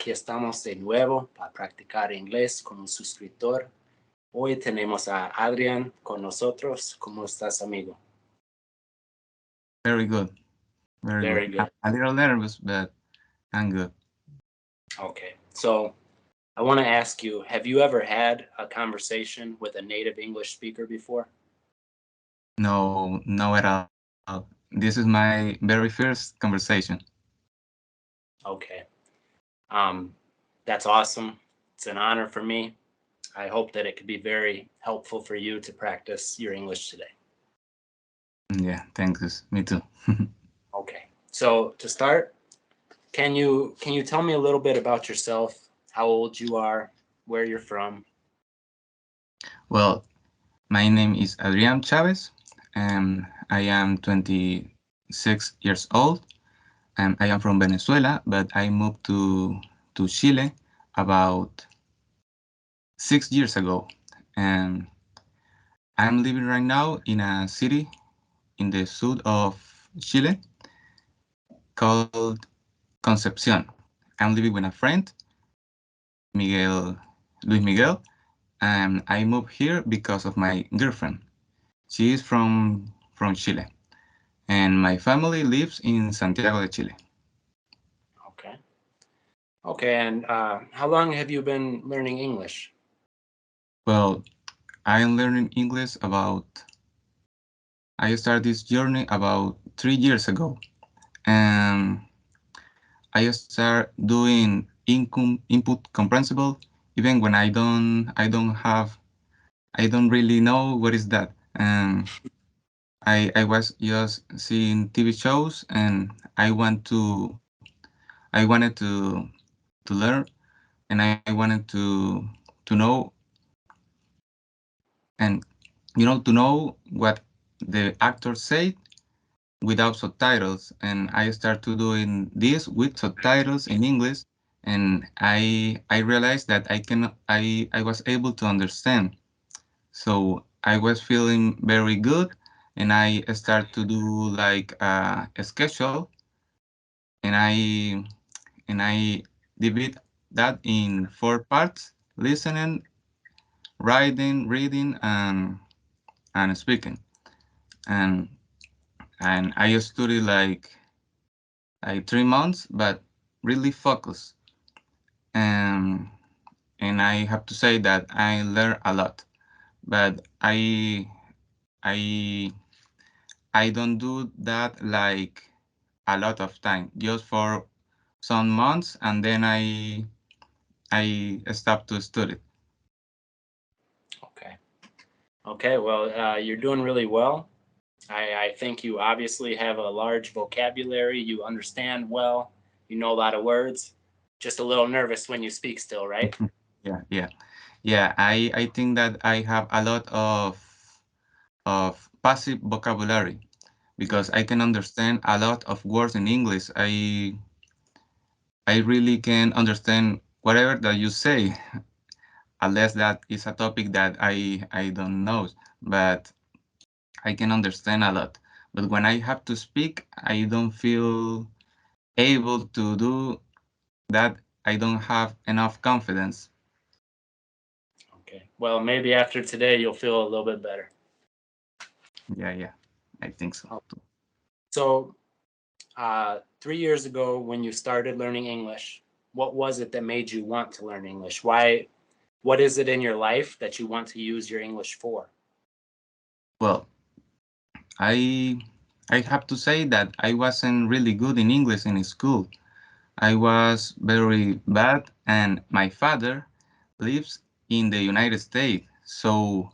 aquí estamos de nuevo para practicar inglés con un suscriptor. Hoy tenemos a Adrian con nosotros. ¿Cómo estás, amigo? Very good. Very good. Very good. A little nervous, but I'm good. Okay, so I want to ask you, have you ever had a conversation with a native English speaker before? No, no at all. This is my very first conversation. Okay. That's awesome. It's an honor for me. I hope that it could be very helpful for you to practice your English today. Yeah, thanks. Me too. Okay. So to start, can you tell me a little bit about yourself, how old you are, where you're from? Well, my name is Adrian Chavez, and I am 26 years old. And I am from Venezuela, but I moved to Chile about 6 years ago. And I'm living right now in a city in the south of Chile called Concepcion. I'm living with a friend, Miguel, Luis Miguel, and I moved here because of my girlfriend. She is from Chile, and my family lives in Santiago de Chile. Okay. Okay, and how long have you been learning English? Well, I'm learning English about. I started this journey about 3 years ago, and I start doing input comprehensible even when I don't really know what is that. I was just seeing TV shows and I wanted to learn and I wanted to know and to know what the actors say without subtitles, and I started doing this with subtitles in English, and I realized that I was able to understand. So I was feeling very good, and I started to do like a schedule, and I divide that in 4 parts: listening, writing, reading, and speaking. And I studied like 3 months, but really focused. And and I have to say that I learned a lot. But I I don't do that like a lot of time, just for some months, and then I stopped to study. Okay. Okay, well, you're doing really well. I think you obviously have a large vocabulary. You understand well. You know a lot of words. Just a little nervous when you speak still, right? Yeah, yeah, yeah. I think that I have a lot of passive vocabulary because I can understand a lot of words in English. I really can understand whatever that you say, unless that is a topic that I don't know. But I can understand a lot. But when I have to speak, I don't feel able to do that. I don't have enough confidence. Okay. Well, maybe after today you'll feel a little bit better. Yeah, yeah, I think so Oh, too. so, 3 years ago, when you started learning English, what was it that made you want to learn English? Why? What is it in your life that you want to use your English for? Well, I I have to say that I wasn't really good in English in school. I was very bad, and my father lives in the United States, so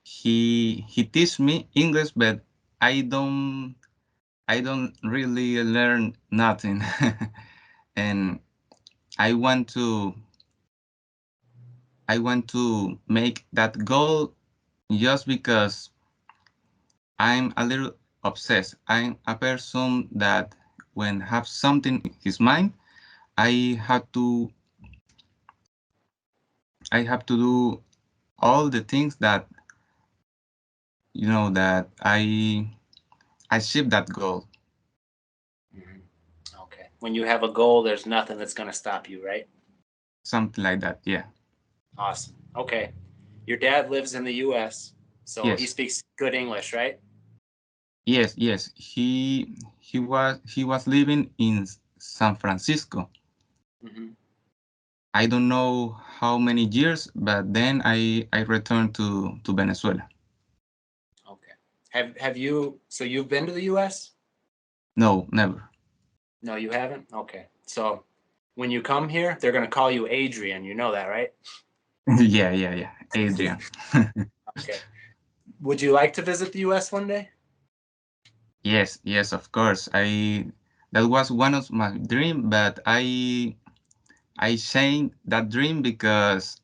he teach me English, but I don't I don't really learn nothing. And I want to I want to make that goal just because I'm a little obsessed. I'm a person that when have something in his mind, I have to I have to do all the things that that I achieve that goal. Mhm. Okay. When you have a goal, there's nothing that's going to stop you, right? something like that. Yeah. Awesome. Okay. Your dad lives in the US, so he Yes. speaks good English, right? Yes. Yes. He was living in San Francisco. Hmm. I don't know how many years, but then I returned to Venezuela. Okay. Have you, so you've been to the US? No, never. No, you haven't? Okay. So when you come here, they're going to call you Adrian. You know that, right? Yeah, yeah, yeah. Adrian. Okay. Would you like to visit the US one day? Yes, yes, of course. That was one of my dream, but I changed that dream because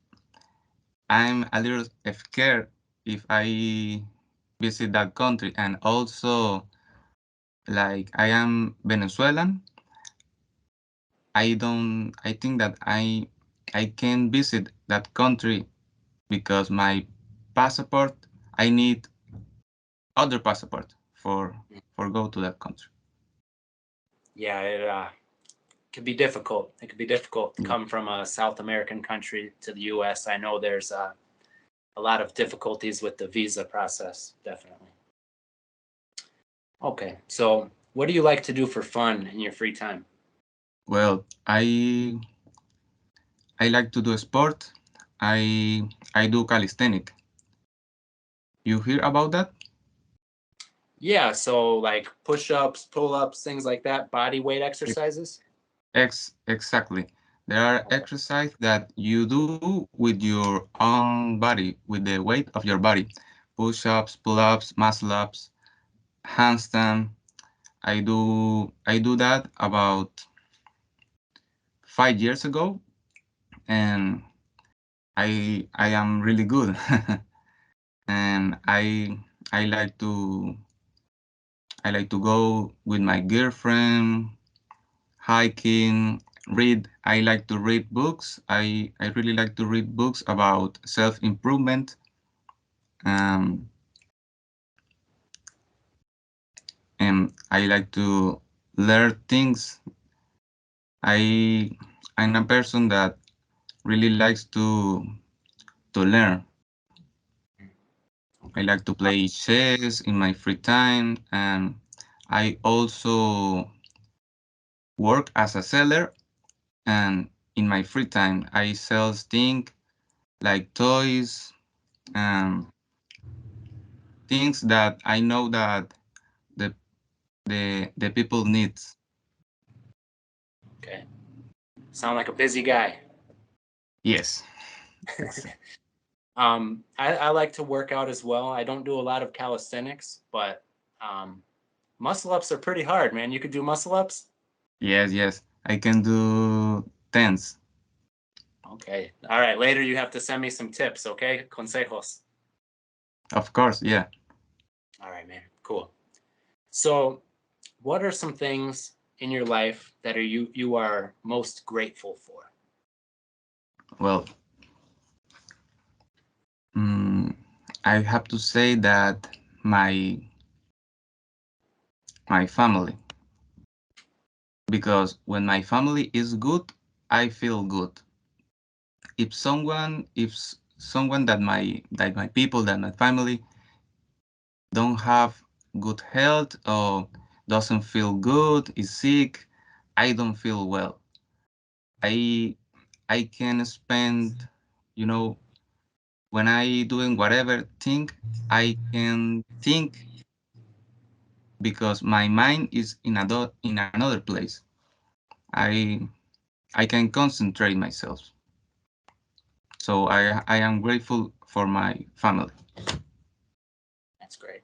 I'm a little scared if I visit that country, and also like I am Venezuelan. I think that I can visit that country because my passport, I need other passport for go to that country. Yeah, it could be difficult. It could be difficult to Yeah. come from a South American country to the US. I know there's a lot of difficulties with the visa process, definitely. Okay, so what do you like to do for fun in your free time? Well, I like to do sport. I do calisthenic. You hear about that? Yeah, so like push-ups, pull-ups, things like that, body weight Ex- exercises. exactly. There are Okay. exercises that you do with your own body, with the weight of your body. Push-ups, pull-ups, muscle-ups, handstand. I do that about 5 years ago, and I am really good. And I like to go with my girlfriend hiking, read. I like to read books. I really like to read books about self-improvement. Um, and I like to learn things. I I'm a person that really likes to learn. I Okay. like to play chess in my free time, and I also work as a seller. And in my free time, I sell things like toys and things that I know that the the people needs. Okay. Sound like a busy guy. Yes. Ex- I like to work out as well. I don't do a lot of calisthenics, but muscle ups are pretty hard, man. You could do muscle ups. yes, yes. I can do tens. Okay. All right. Later, you have to send me some tips, okay? Consejos. Of course, yeah. All right, man. Cool. So, what are some things in your life that you are most grateful for? Well, mm, I have to say that my my family, because when my family is good, I feel good. If someone that my people, that my family don't have good health or doesn't feel good, is sick, I don't feel well. I I can spend, you know, when I doing whatever thing, I can think because my mind is in another place. I I can concentrate myself. So I am grateful for my family. That's great.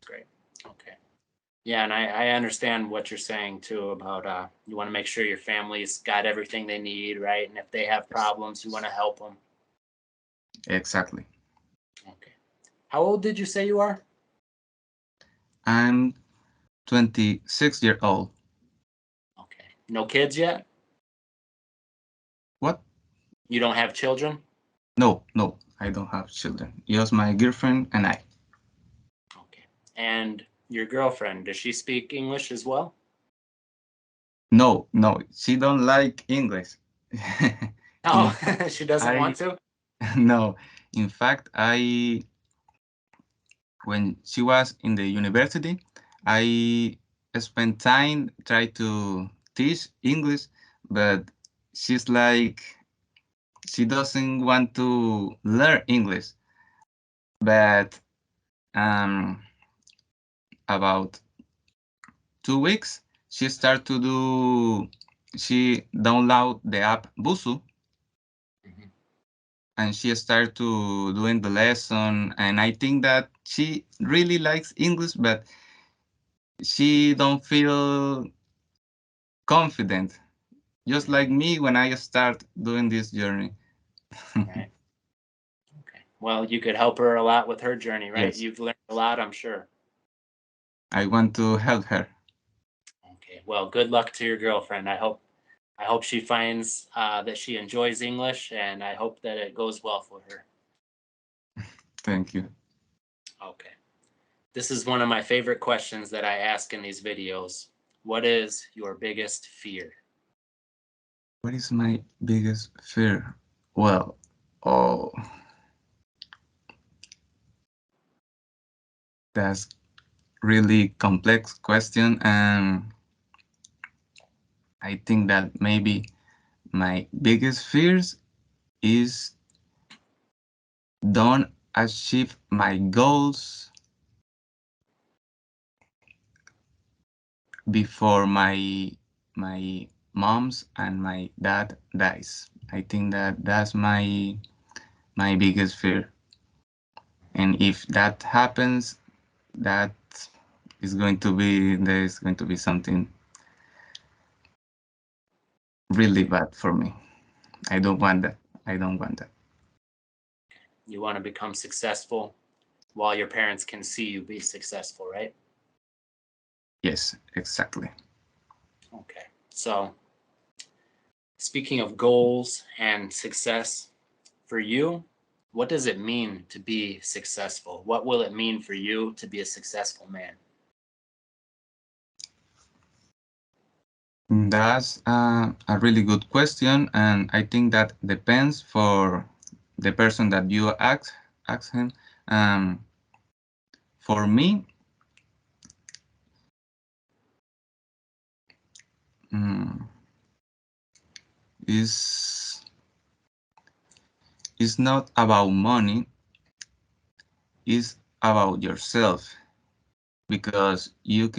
Great. Okay. Yeah, and I understand what you're saying too about you want to make sure your family's got everything they need, right? And if they have problems, you want to help them. Exactly. Okay. How old did you say you are? I'm 26 years old. Okay. No kids yet? What? You don't have children? No, no, I don't have children. Just my girlfriend and I. Okay. And your girlfriend, does she speak English as well? No, no, she don't like English. Oh, she doesn't I want to? no, in fact, when she was in the university, I spent time try to teach English, but she's like she doesn't want to learn English. But um, about 2 weeks, she started to do. She download the app Busu, Mhm. and she started to doing the lesson. And I think that she really likes English, but she don't feel confident, just Mhm. like me when I start doing this journey. Right. Okay. Well, you could help her a lot with her journey, right? Yes, You've learned a lot, I'm sure. I want to help her. Okay. Well, good luck to your girlfriend. I hope she finds that she enjoys English, and I hope that it goes well for her. Thank you. Okay. This is one of my favorite questions that I ask in these videos. What is your biggest fear? What is my biggest fear? Well, oh, that's really complex question, and I think that maybe my biggest fears is don't achieve my goals before my mom's and my dad dies. I think that that's my biggest fear. And if that happens, that is going to be there's going to be something really bad for me. I don't want that. I don't want that. You want to become successful while your parents can see you be successful, right? Yes, exactly. Okay. So, speaking of goals and success, for you, what does it mean to be successful? What will it mean for you to be a successful man? That's a really good question, and I think that depends for the person that you ask him. For me, mm, is it's not about money. It's about yourself, because you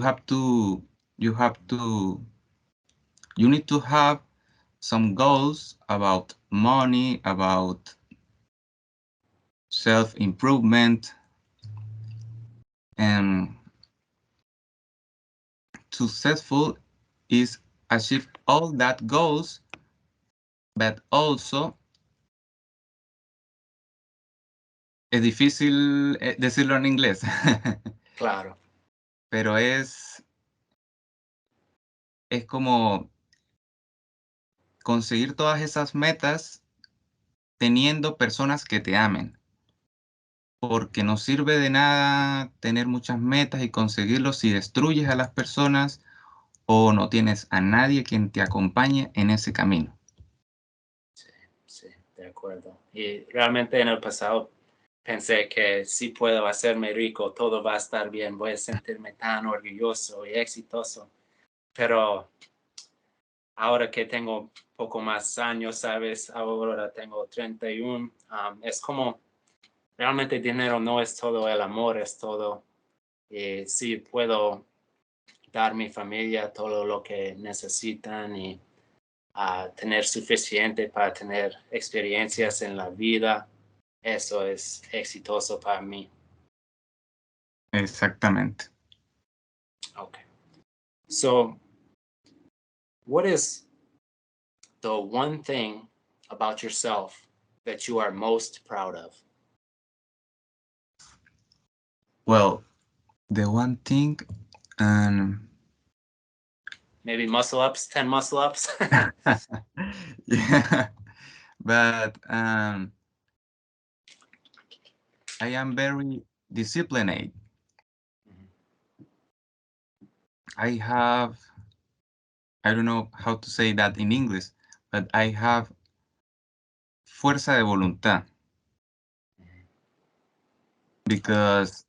have to you have to you need to have some goals about money, about self improvement, and successful is achieve all that goals, but also es difícil decirlo en inglés, Claro. pero es como conseguir todas esas metas teniendo personas que te amen, porque no sirve de nada tener muchas metas y conseguirlos si destruyes a las personas o no tienes a nadie quien te acompañe en ese camino. Sí, sí, de acuerdo. Y realmente en el pasado pensé que si puedo hacerme rico, todo va a estar bien, voy a sentirme tan orgulloso y exitoso. Pero ahora que tengo poco más años, ¿sabes? Ahora tengo 31, es como realmente dinero no es todo, el amor es todo. Y sí puedo dar a mi familia todo lo que necesitan y tener suficiente para tener experiencias en la vida. Eso es exitoso para mí. Exactamente. Okay. So, what is the one thing about yourself that you are most proud of? Well, the one thing, um, Maybe muscle ups, 10 muscle ups. yeah, but I am very disciplined. I have, I don't know how to say that in English, but I have fuerza de voluntad because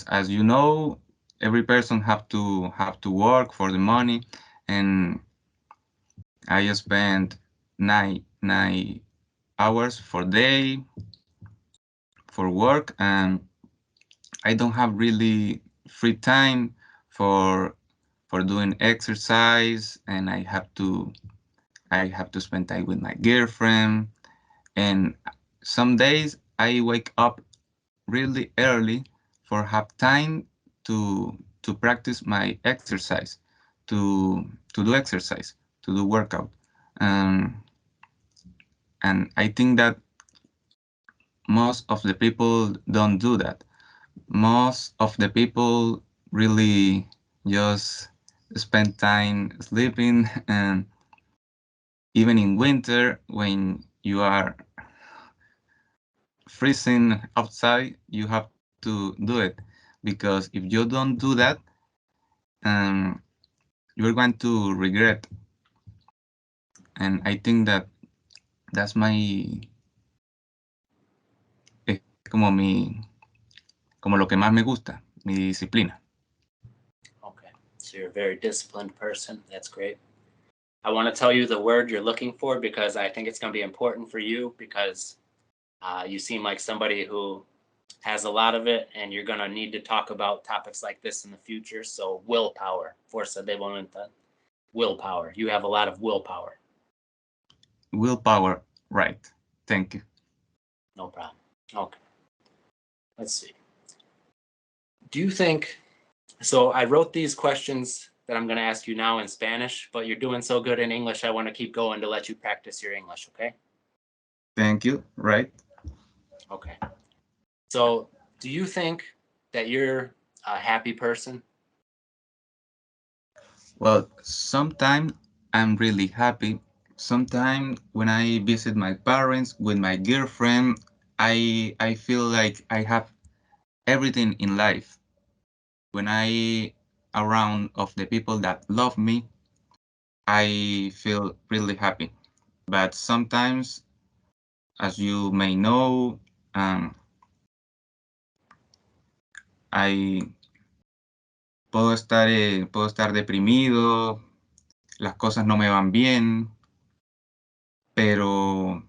as you know, every person have to work for the money, and I spend nine hours for day for work, and I don't have really free time for doing exercise, and I have to spend time with my girlfriend. And some days I wake up really early for have time to practice my exercise, to do exercise, to do workout. Um, and I think that most of the people don't do that. Most of the people really just spend time sleeping, and even in winter when you are freezing outside, you have to do it, because if you don't do that, um, you're going to regret. And I think that that's es como lo que más me gusta, mi disciplina. Okay, so you're a very disciplined person. That's great. I want to tell you the word you're looking for because I think it's going to be important for you because you seem like somebody who has a lot of it, and you're going to need to talk about topics like this in the future. So willpower, fuerza de voluntad, willpower. You have a lot of willpower. Willpower, right. Thank you. No problem. Okay. Let's see. Do you think, so I wrote these questions that I'm going to ask you now in Spanish, but you're doing so good in English, I want to keep going to let you practice your English, okay? Thank you, right. Okay. So do you think that you're a happy person? Well, sometimes I'm really happy. Sometimes when I visit my parents with my girlfriend, I feel like I have everything in life. When I around of the people that love me, I feel really happy. But sometimes, as you may know, I puedo estar deprimido, las cosas no me van bien, pero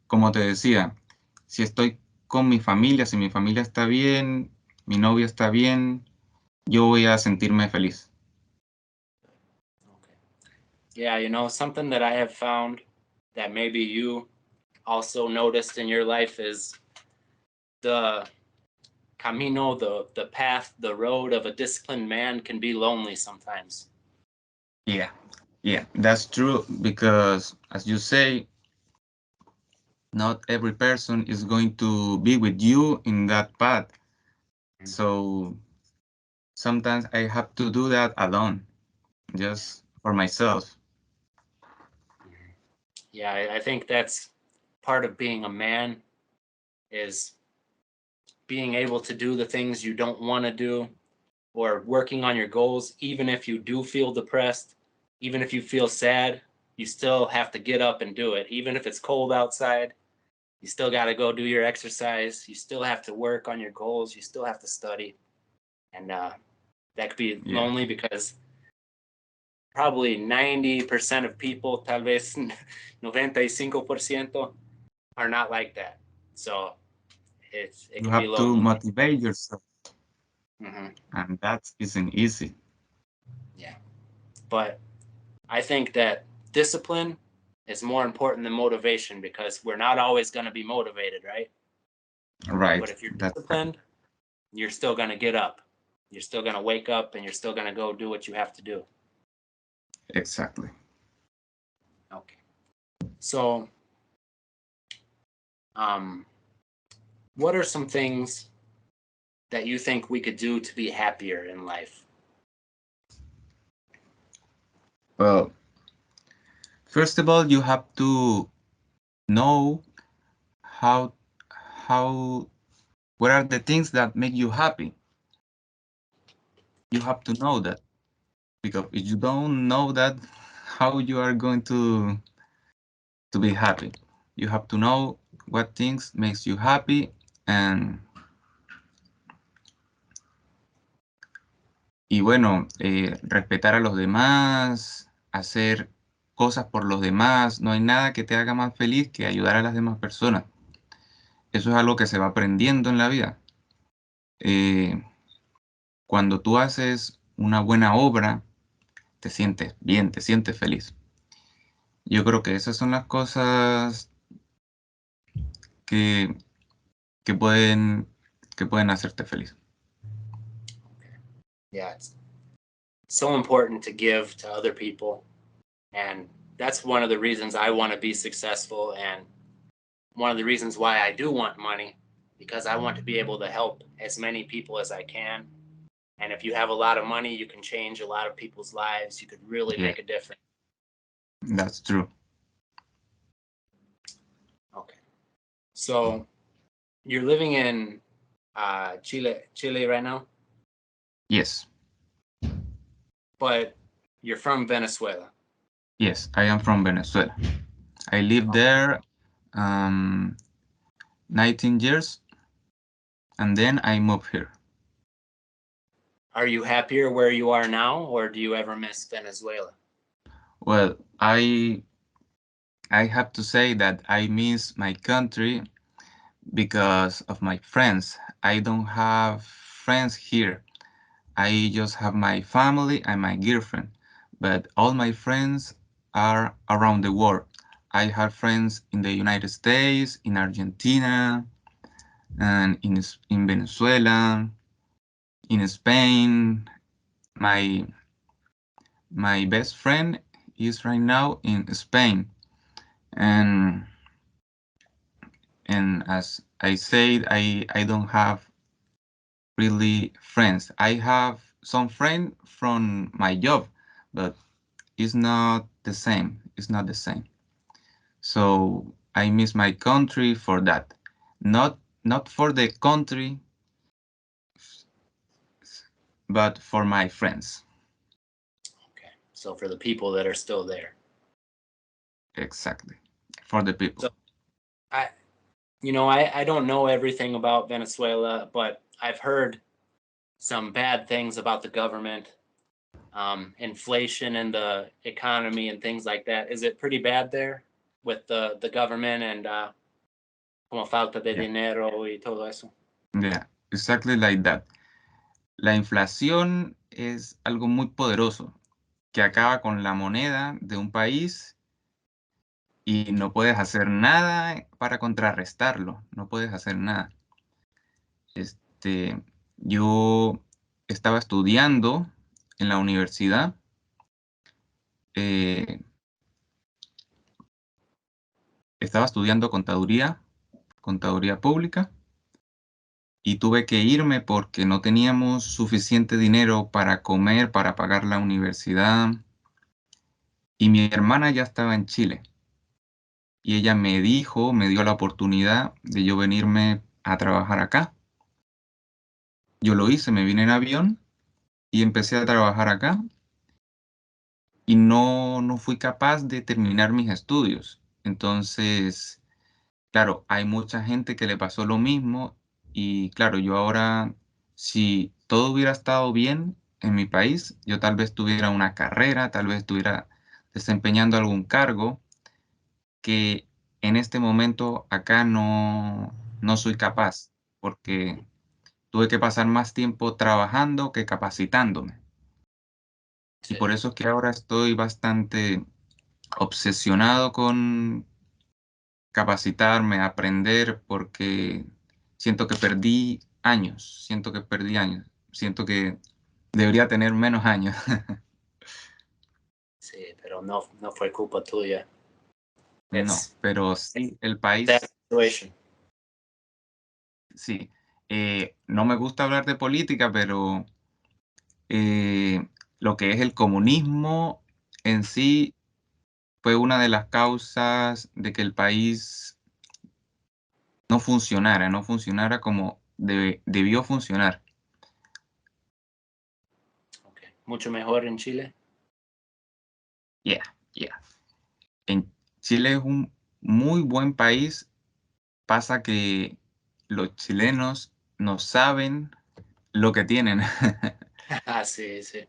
como te decía, si estoy con mi familia, si mi familia está bien, mi novia está bien, yo voy a sentirme feliz. Okay. Yeah, you know, something that I have found that maybe you also noticed in your life is the camino, the path, the road of a disciplined man can be lonely sometimes. Yeah, yeah, that's true, because as you say, not every person is going to be with you in that path. So sometimes I have to do that alone, just for myself. Yeah, I think that's part of being a man is being able to do the things you don't want to do or working on your goals, even if you do feel depressed, even if you feel sad, you still have to get up and do it. Even if it's cold outside, you still got to go do your exercise. You still have to work on your goals. You still have to study. And that could be Yeah, lonely because probably 90% of people, tal vez 95%, are not like that. So it you can be have to lonely. motivate yourself, Mm-hmm. and that isn't easy. Yeah. But I think that discipline is more important than motivation because we're not always going to be motivated, right? But Right, if you're that's right. disciplined, you're still going to get up. You're still going to wake up and you're still going to go do what you have to do. Exactly. Okay. So, um, what are some things that you think we could do to be happier in life? Well, first of all, you have to know how how what are the things that make you happy. You have to know that, because if you don't know that, how you are going to be happy. You have to know what things makes you happy y bueno, respetar a los demás, hacer cosas por los demás. No hay nada que te haga más feliz que ayudar a las demás personas. Eso es algo que se va aprendiendo en la vida. Cuando tú haces una buena obra, te sientes bien, te sientes feliz. Yo creo que esas son las cosas que, que pueden, que pueden hacerte feliz. Yeah, it's so important to give to other people. And that's one of the reasons I want to be successful, and one of the reasons why I do want money, because I want to be able to help as many people as I can. And if you have a lot of money, you can change a lot of people's lives. You could really Yeah. make a difference. That's true. Okay. So you're living in Chile right now, Yes. but you're from Venezuela. Yes, I am from Venezuela. I lived there 19 years, and then I moved here. Are you happier where you are now, or do you ever miss Venezuela? Well, I have to say that I miss my country because of my friends. I don't have friends here. I just have my family and my girlfriend, but all my friends are around the world. I have friends in the United States, in Argentina, and in Venezuela, in Spain. My best friend is right now in Spain, and as I said, I don't have really friends. I have some friends from my job, but it's not the same. It's not the same. So I miss my country for that. Not for the country, but for my friends. Okay. So for the people that are still there. Exactly. For the people. So I don't know everything about Venezuela, but I've heard some bad things about the government, inflation and the economy and things like that. Is it pretty bad there with the government and como falta de Yeah. dinero y todo eso? Yeah, exactly like that. La inflación es algo muy poderoso que acaba con la moneda de un país y no puedes hacer nada para contrarrestarlo, no puedes hacer nada. Yo estaba estudiando en la universidad, estaba estudiando contaduría pública, y tuve que irme porque no teníamos suficiente dinero para comer, para pagar la universidad, y mi hermana ya estaba en Chile. Y ella me dio la oportunidad de yo venirme a trabajar acá. Yo lo hice, me vine en avión y empecé a trabajar acá y no fui capaz de terminar mis estudios. Entonces, claro, hay mucha gente que le pasó lo mismo y claro, yo ahora, si todo hubiera estado bien en mi país, yo tal vez tuviera una carrera, tal vez estuviera desempeñando algún cargo que en este momento acá no soy capaz, porque tuve que pasar más tiempo trabajando que capacitándome. Y Sí. por eso es que ahora estoy bastante obsesionado con capacitarme, aprender, porque siento que perdí años, siento que debería tener menos años. Sí, pero no fue culpa tuya. No, It's pero sí, el that país, situation. sí. No me gusta hablar de política, pero lo que es el comunismo en sí fue una de las causas de que el país no funcionara como debió funcionar. Okay. Mucho mejor en Chile. Yeah, Yeah. En Chile es un muy buen país. Pasa que los chilenos no saben lo que tienen. Ah, sí, sí.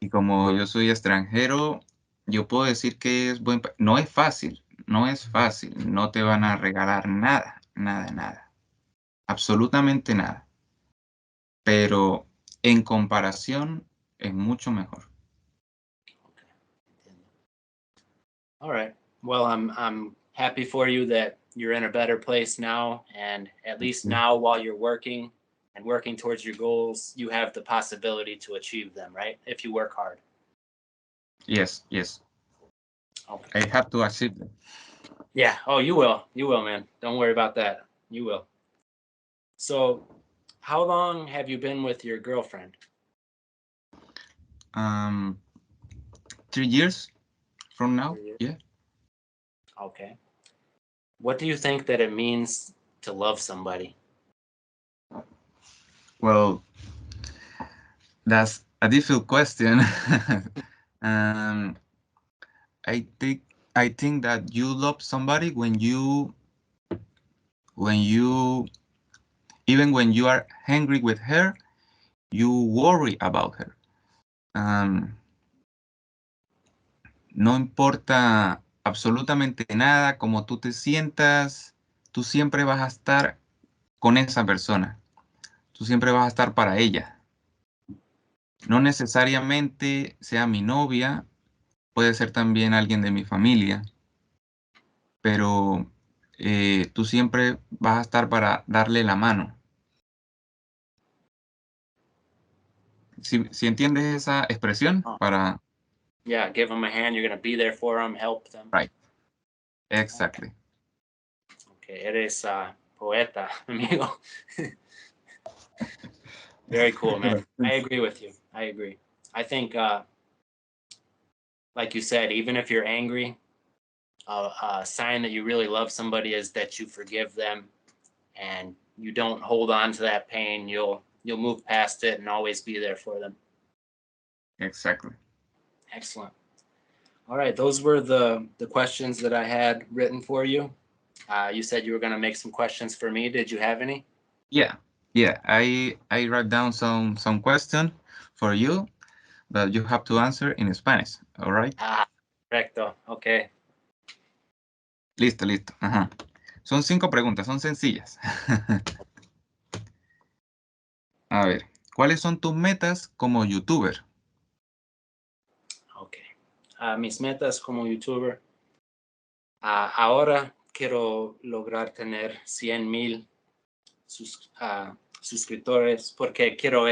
Y como yo soy extranjero, yo puedo decir que es buen país. No es fácil, no es fácil. No te van a regalar nada, nada, nada. Absolutamente nada. Pero en comparación es mucho mejor. Entiendo. All right. Well, I'm happy for you that you're in a better place now, and at least Sí. now while you're working and working towards your goals, you have the possibility to achieve them, right? If you work hard. Yes, yes. Okay. I have to achieve them. Yeah. Oh, you will. You will, man. Don't worry about that. You will. So, how long have you been with your girlfriend? Um, 3 years from now. 3 years. Yeah. Okay. What do you think that it means to love somebody? Well, that's a difficult question. um, I think I think that you love somebody when you even when you are angry with her, you worry about her. Um, no importa absolutamente nada cómo tú te sientas, tú siempre vas a estar con esa persona. Tú siempre vas a estar para ella. No necesariamente sea mi novia, puede ser también alguien de mi familia, pero tú siempre vas a estar para darle la mano. Si entiendes esa expresión, Oh, para... yeah, give them a hand. You're going to be there for them, help them. Right, Okay. exactly. Okay. Eres poeta, amigo. Very cool, man. I agree with you. I agree. I think, like you said, even if you're angry, a sign that you really love somebody is that you forgive them and you don't hold on to that pain. You'll move past it and always be there for them. Exactly. Excellent. All right, those were the questions that I had written for you. You said you were going to make some questions for me. Did you have any? Yeah, yeah. I write down some question for you that you have to answer in Spanish. All right. Ah, correcto. Okay. Listo, listo. Ajá. Son 5 preguntas, son sencillas. A ver, ¿cuáles son tus metas como youtuber? Okay. Mis metas como youtuber. Ahora quiero lograr tener 100,000 suscriptores porque quiero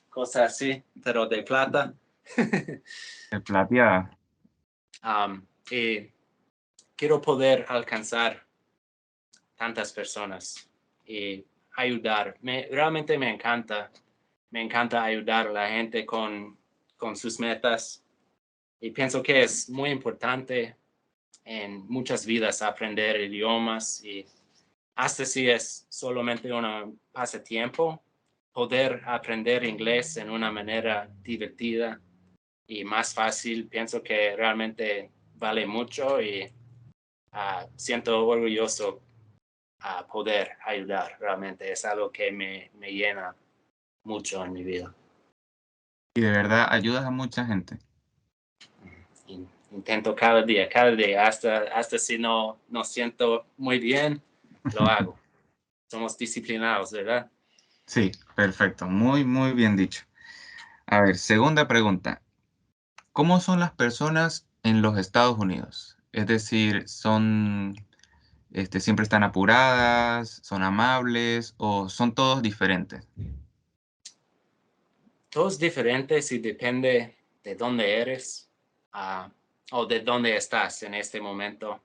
cosa así, pero de plata. El plateada. Y quiero poder alcanzar tantas personas y ayudar. Realmente me encanta ayudar a la gente con sus metas y pienso que es muy importante en muchas vidas aprender idiomas y hasta si es solamente un pasatiempo, poder aprender inglés en una manera divertida y más fácil, pienso que realmente vale mucho y siento orgulloso a poder ayudar. Realmente es algo que me llena mucho en mi vida. Y de verdad ayudas a mucha gente. Intento cada día, hasta si no siento muy bien, lo hago. Somos disciplinados, ¿verdad? Sí, perfecto. Muy, muy bien dicho. A ver, segunda pregunta. ¿Cómo son las personas en los Estados Unidos? Es decir, siempre están apuradas, son amables o son todos diferentes. Todos diferentes y depende de dónde eres o de dónde estás en este momento.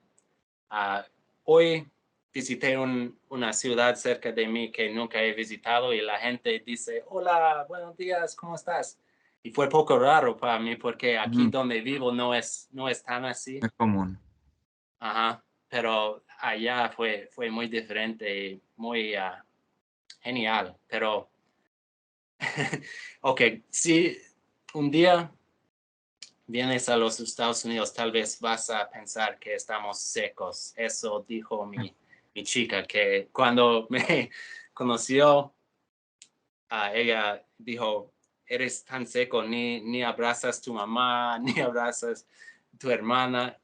Hoy visité una ciudad cerca de mí que nunca he visitado y la gente dice, hola, buenos días, ¿cómo estás? Y fue poco raro para mí porque aquí Ujú, donde vivo no es tan así. es común. Ajá, pero allá fue muy diferente y muy genial. Pero, ok, sí, un día vienes a los Estados Unidos, tal vez vas a pensar que estamos secos. Eso dijo mi chica, que cuando me conoció, ella dijo, eres tan seco, ni abrazas tu mamá, ni abrazas tu hermana,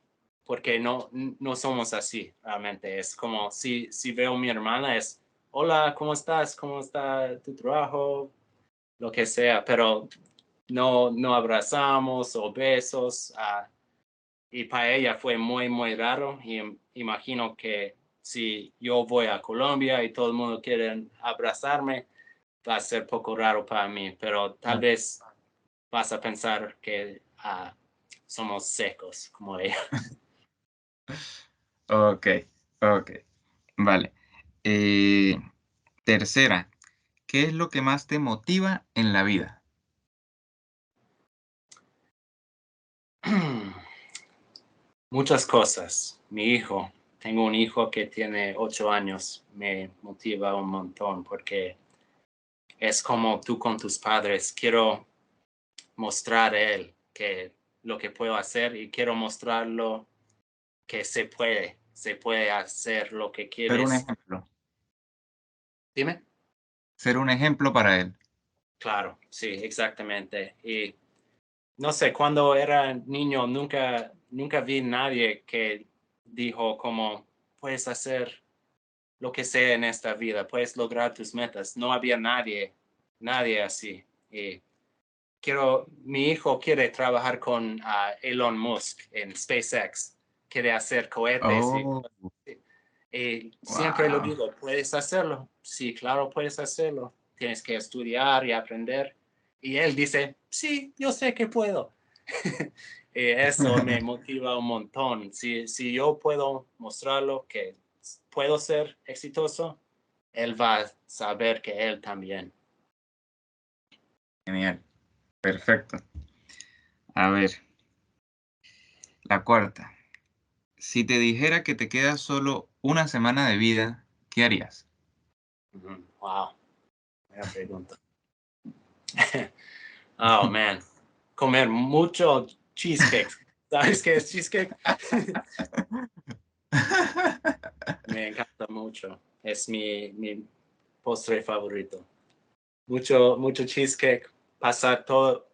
porque no somos así, realmente. Es como, si veo a mi hermana, es, hola, ¿cómo estás? ¿Cómo está tu trabajo? Lo que sea, pero no abrazamos o besos. Y para ella fue muy, muy raro. Y imagino que si yo voy a Colombia y todo el mundo quiere abrazarme, va a ser poco raro para mí, pero tal vez vas a pensar que somos secos como ella. Ok, ok. Vale. Eh, tercera, ¿qué es lo que más te motiva en la vida? Muchas cosas. Mi hijo, tengo un hijo que tiene 8 años, me motiva un montón porque es como tú con tus padres. Quiero mostrar a él que lo que puedo hacer y quiero mostrarlo que se puede hacer lo que Ser un quieres. ejemplo. Dime. Ser un ejemplo para él. Claro, sí, exactamente. Y no sé, cuando era niño nunca vi nadie que dijo como puedes hacer lo que sea en esta vida, puedes lograr tus metas. No había nadie así. Y mi hijo quiere trabajar con Elon Musk en SpaceX, quiere hacer cohetes Oh, y siempre lo wow. digo, ¿puedes hacerlo? Sí, claro, puedes hacerlo. Tienes que estudiar y aprender. Y él dice, sí, yo sé que puedo. Y eso me motiva un montón. Si yo puedo mostrarlo que puedo ser exitoso, él va a saber que él también. Genial. Perfecto. A ver, la cuarta. Si te dijera que te queda solo una semana de vida, ¿qué harías? Wow, buena pregunta. Oh, man. Comer mucho cheesecake. ¿Sabes qué es cheesecake? Me encanta mucho. Es mi postre favorito. Mucho cheesecake. Pasar todo.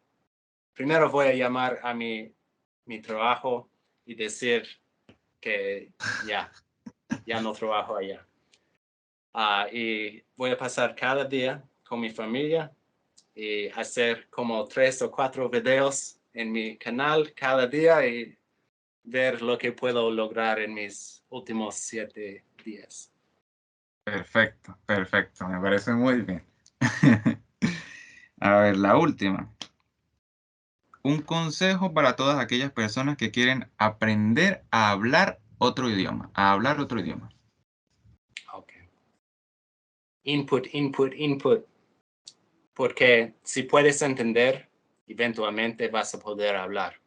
Primero voy a llamar a mi trabajo y decir que ya no trabajo allá. Y voy a pasar cada día con mi familia y hacer como 3 o 4 videos en mi canal cada día y ver lo que puedo lograr en mis últimos 7 días. Perfecto, perfecto. Me parece muy bien. A ver, la última. Un consejo para todas aquellas personas que quieren aprender a hablar otro idioma. A hablar otro idioma. Okay. Input. Porque si puedes entender, eventualmente vas a poder hablar.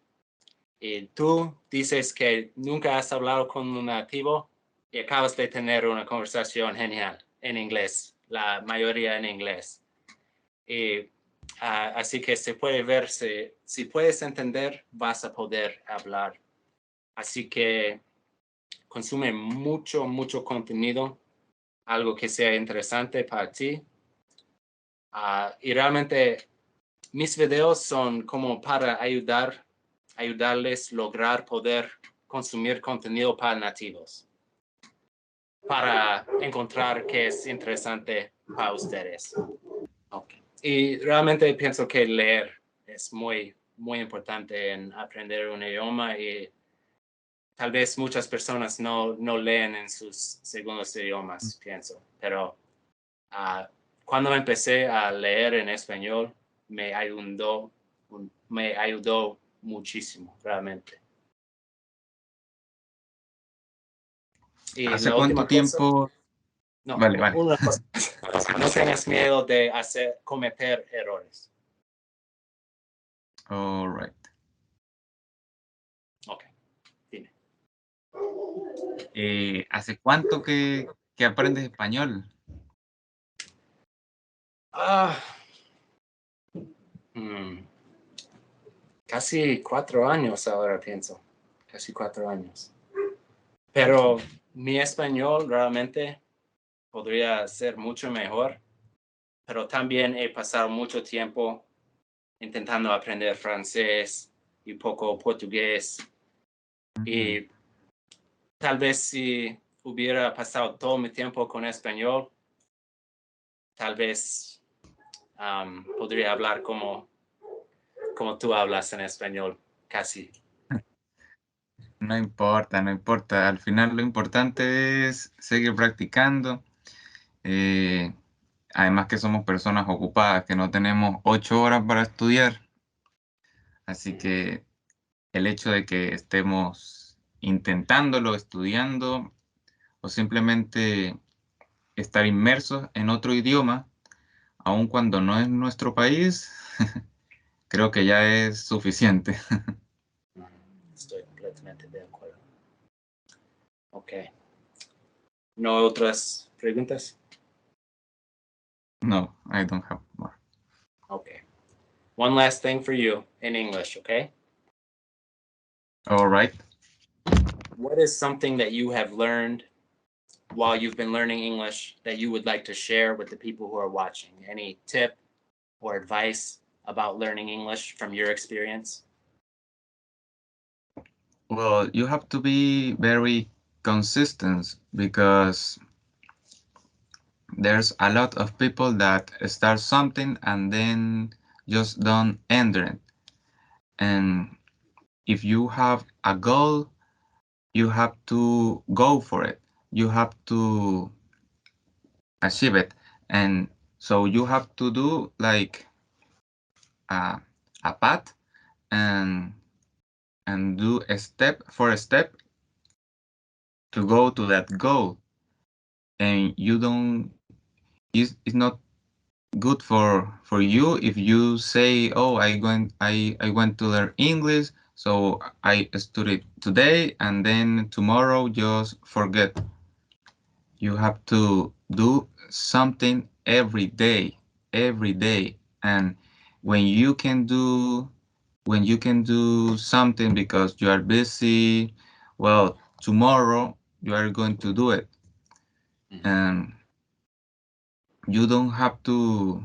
Y tú dices que nunca has hablado con un nativo y acabas de tener una conversación genial en inglés, la mayoría en inglés. Y así que se puede ver, si puedes entender, vas a poder hablar. Así que consume mucho contenido, algo que sea interesante para ti. Y realmente mis videos son como para ayudarles a lograr poder consumir contenido para nativos, para encontrar qué es interesante para ustedes. Okay. Y realmente pienso que leer es muy importante en aprender un idioma y tal vez muchas personas no leen en sus segundos idiomas, pienso, pero cuando empecé a leer en español me ayudó muchísimo, realmente. Y ¿Hace la cuánto última cosa, tiempo? no, Vale, vale. una cosa, no tengas miedo de cometer errores. All right. Ok, dime. ¿Hace cuánto que aprendes español? Ah, mm, casi 4 años ahora pienso. Casi 4 años. Pero mi español realmente podría ser mucho mejor. Pero también he pasado mucho tiempo intentando aprender francés y poco portugués. Y tal vez si hubiera pasado todo mi tiempo con español, tal vez podría hablar como tú hablas en español, casi. No importa, no importa. Al final lo importante es seguir practicando. Eh, Además que somos personas ocupadas, que no tenemos 8 horas para estudiar. Así que el hecho de que estemos intentándolo, estudiando o simplemente estar inmersos en otro idioma, aun cuando no es nuestro país, creo que ya es suficiente. Estoy completamente de acuerdo. Ok. ¿No otras preguntas? No, I don't have more. Okay. One last thing for you in English, okay? All right. What is something that you have learned while you've been learning English that you would like to share with the people who are watching? Any tip or advice about learning English from your experience? Well, you have to be very consistent because there's a lot of people that start something and then just don't end it. And if you have a goal, you have to go for it. You have to achieve it. And so you have to do like a path and do a step for a step to go to that goal. And you don't, it's not good for you if you say, oh, I went to learn English, so I studied today and then tomorrow just forget. You have to do something every day, and when you can do something because you are busy, well, tomorrow you are going to do it. And you don't have to,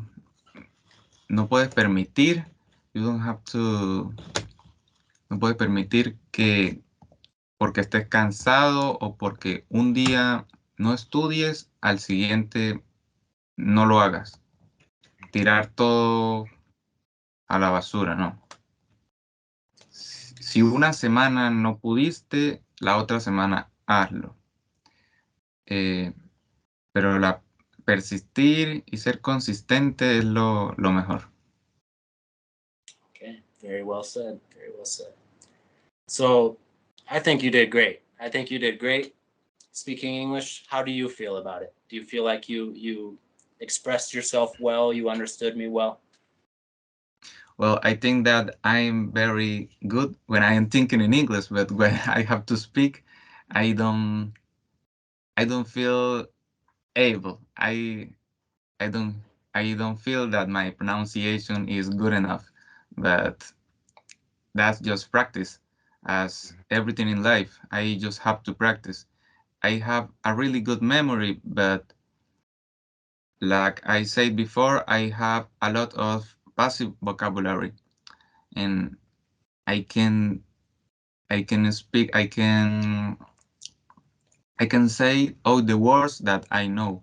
no puedes permitir, you don't have to, no puedes permitir que porque estés cansado o porque un día no estudies, al siguiente no lo hagas. Tirar todo a la basura, no. Si una semana no pudiste, la otra semana hazlo. Pero persistir y ser consistente es lo mejor. Okay, very well said. Very well said. So I think you did great. I think you did great speaking English. How do you feel about it? Do you feel like you expressed yourself well? You understood me well? Well, I think that I'm very good when I am thinking in English, but when I have to speak, I don't feel able. I don't I don't feel that my pronunciation is good enough, but that's just practice. As everything in life, I just have to practice. I have a really good memory, but like I said before, I have a lot of passive vocabulary, and I can speak. I can say all the words that I know.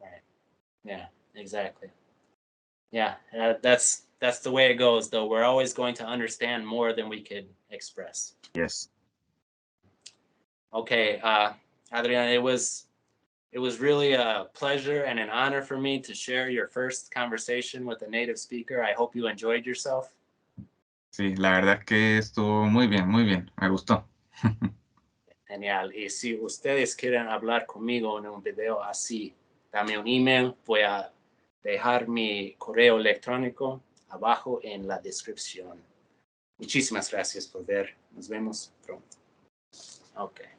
Right. Yeah, exactly. Yeah, that's the way it goes, though. We're always going to understand more than we could express. Yes. Okay, Adrian, it was really a pleasure and an honor for me to share your first conversation with a native speaker. I hope you enjoyed yourself. Sí, la verdad es que estuvo muy bien, muy bien. Me gustó. Genial. Y si ustedes quieren hablar conmigo en un video así, dame un email. Voy a dejar mi correo electrónico abajo en la descripción. Muchísimas gracias por ver. Nos vemos pronto. Okay.